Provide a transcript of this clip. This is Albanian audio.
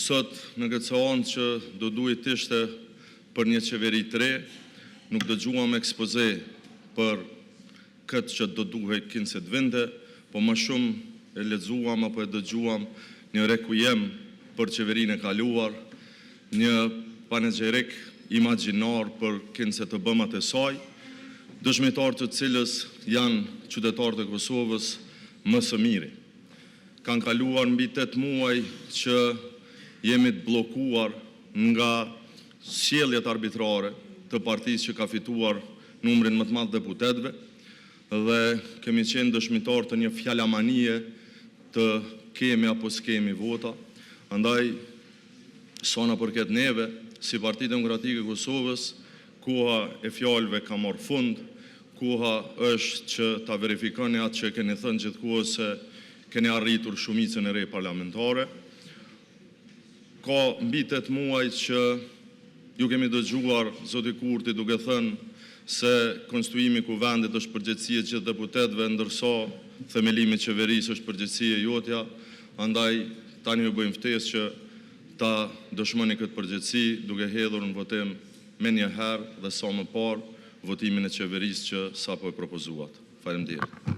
sot në këtë seancë që do duhet të ishte për një qeveri të re, nuk dëgjuam ekspoze për këtë që do duhet kinë se të vende, po më shumë e lexuam apo e dëgjuam një rekujem për qeverinë e kaluar, një panegjerik imagjinar për kinë se të bëmat e saj, dëshmitar të cilës janë qytetarët e Kosovës më së miri. Kanë kaluar mbi 8 muaj që jemi të blokuar nga sjelljet arbitrare të partisë që ka fituar numrin më të madh deputetëve dhe kemi qenë dëshmitar të një fjalamanie të kemi apo s'kemi vota. Andaj, sa na përket neve, si Partia Demokratike e Kosovës, koha e fjalëve ka marrë fund, koha është që ta verifikoni atë që keni thënë gjithkohë se keni arritur shumicën e re parlamentare. Ka mbi 8 muaj që ju kemi dëgjuar zoti Kurti duke thënë se konstituimi i kuvendit është përgjegjësia e gjithë deputetëve, ndërsa themelimi i qeverisë është përgjegjësia e jotja. Andaj tani ju bëjmë ftesë që ta dëshmoni këtë përgjegjësi duke hedhur në votim me një herë dhe sa më parë votimin e qeverisë që sapo e propozuat. Faleminderit.